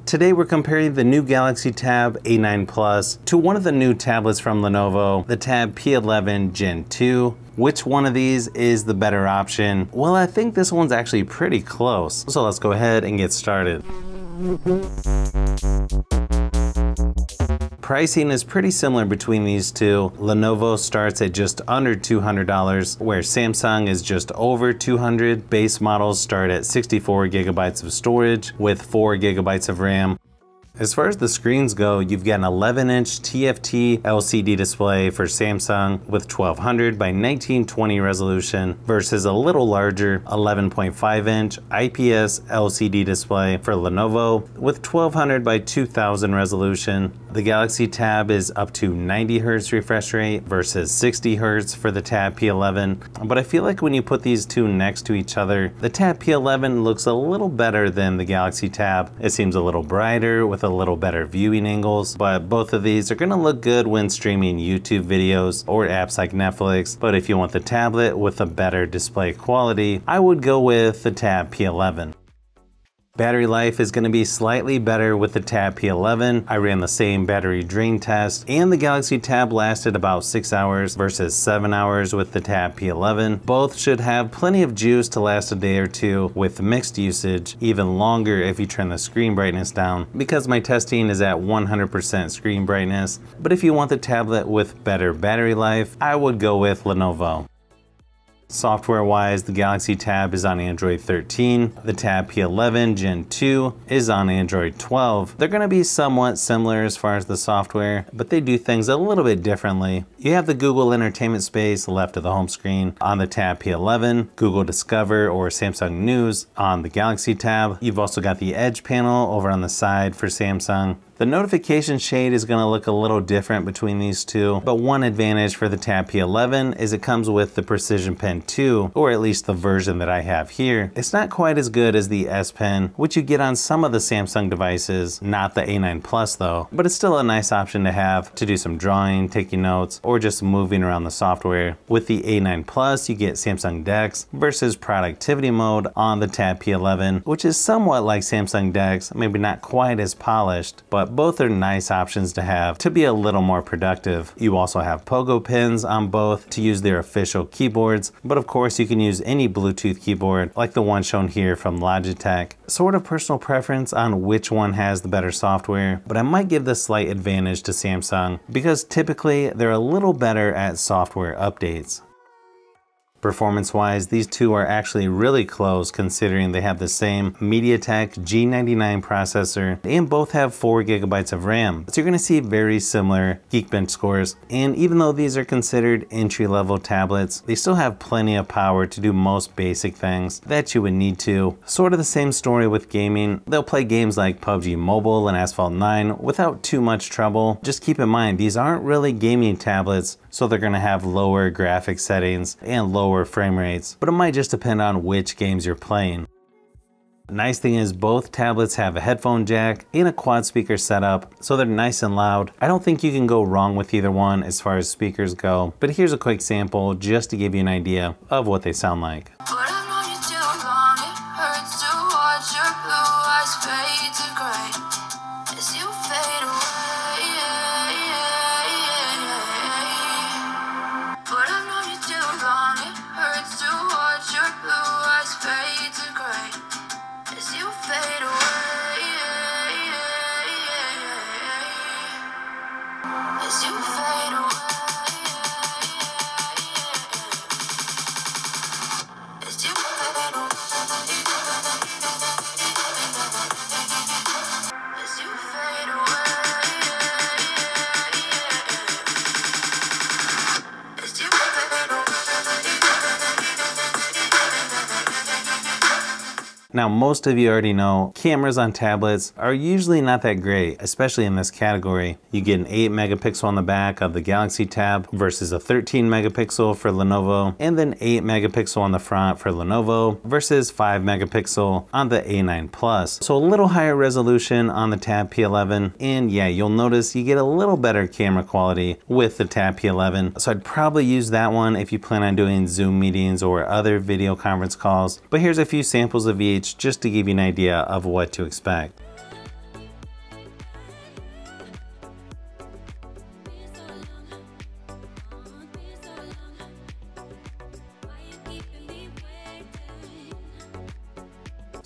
Today we're comparing the new Galaxy Tab A9 Plus to one of the new tablets from Lenovo, the Tab P11 Gen 2. Which one of these is the better option? Well, I think this one's actually pretty close. So let's go ahead and get started. Pricing is pretty similar between these two. Lenovo starts at just under $200, where Samsung is just over $200. Base models start at 64 gigabytes of storage with 4 gigabytes of RAM. As far as the screens go, you've got an 11-inch TFT LCD display for Samsung with 1200 by 1920 resolution versus a little larger 11.5-inch IPS LCD display for Lenovo with 1200 by 2000 resolution. The Galaxy Tab is up to 90 Hz refresh rate versus 60 Hz for the Tab P11, but I feel like when you put these two next to each other, the Tab P11 looks a little better than the Galaxy Tab. It seems a little brighter with a little better viewing angles, but both of these are gonna look good when streaming YouTube videos or apps like Netflix. But if you want the tablet with a better display quality, I would go with the Tab P11. Battery life is going to be slightly better with the Tab P11. I ran the same battery drain test, and the Galaxy Tab lasted about 6 hours versus 7 hours with the Tab P11. Both should have plenty of juice to last a day or two with mixed usage, even longer if you turn the screen brightness down, because my testing is at 100% screen brightness. But if you want the tablet with better battery life, I would go with Lenovo. Software-wise, the Galaxy Tab is on Android 13, the Tab P11 Gen 2 is on Android 12. They're going to be somewhat similar as far as the software, but they do things a little bit differently. You have the Google Entertainment Space left of the home screen on the Tab P11, Google Discover or Samsung News on the Galaxy Tab. You've also got the Edge panel over on the side for Samsung. The notification shade is going to look a little different between these two, but one advantage for the Tab P11 is it comes with the Precision Pen 2, or at least the version that I have here. It's not quite as good as the S Pen, which you get on some of the Samsung devices, not the A9 Plus though, but it's still a nice option to have to do some drawing, taking notes, or just moving around the software. With the A9 Plus, you get Samsung DeX versus productivity mode on the Tab P11, which is somewhat like Samsung DeX, maybe not quite as polished, but both are nice options to have to be a little more productive. You also have pogo pins on both to use their official keyboards, but of course you can use any Bluetooth keyboard like the one shown here from Logitech. Sort of personal preference on which one has the better software, but I might give the slight advantage to Samsung because typically they're a little better at software updates. Performance-wise, these two are actually really close considering they have the same MediaTek G99 processor and both have 4 gigabytes of RAM. So you're going to see very similar Geekbench scores. And even though these are considered entry-level tablets, they still have plenty of power to do most basic things that you would need to. Sort of the same story with gaming. They'll play games like PUBG Mobile and Asphalt 9 without too much trouble. Just keep in mind, these aren't really gaming tablets, so they're going to have lower graphics settings and lower frame rates, but it might just depend on which games you're playing. The nice thing is both tablets have a headphone jack and a quad speaker setup, so they're nice and loud. I don't think you can go wrong with either one as far as speakers go, but here's a quick sample just to give you an idea of what they sound like. Now, most of you already know cameras on tablets are usually not that great, especially in this category. You get an 8 megapixel on the back of the Galaxy Tab versus a 13 megapixel for Lenovo, and then 8 megapixel on the front for Lenovo versus 5 megapixel on the A9 Plus. So a little higher resolution on the Tab P11, and yeah, you'll notice you get a little better camera quality with the Tab P11. So I'd probably use that one if you plan on doing Zoom meetings or other video conference calls. But here's a few samples of each just to give you an idea of what to expect.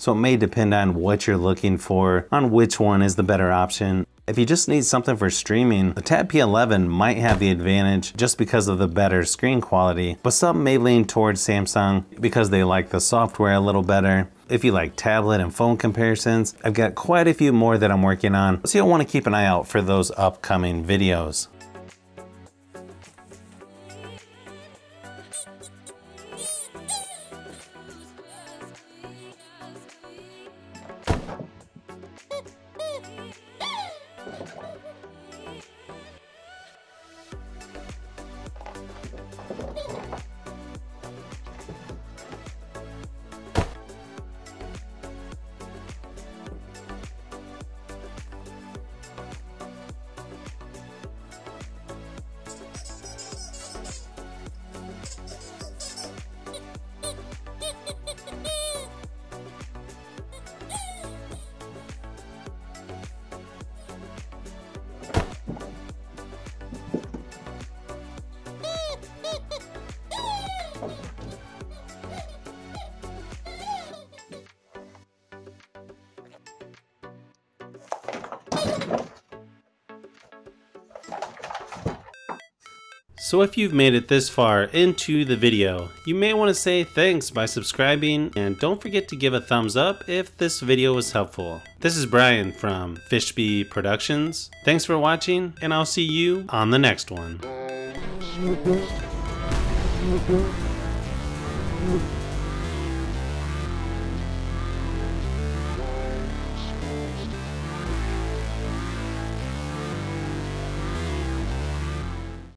so it may depend on what you're looking for, on which one is the better option. If you just need something for streaming, the Tab P11 might have the advantage just because of the better screen quality, but some may lean towards Samsung because they like the software a little better. If you like tablet and phone comparisons, I've got quite a few more that I'm working on, so you'll want to keep an eye out for those upcoming videos. So if you've made it this far into the video, you may want to say thanks by subscribing, and don't forget to give a thumbs up if this video was helpful. This is Brian from Fishbee Productions. Thanks for watching, and I'll see you on the next one.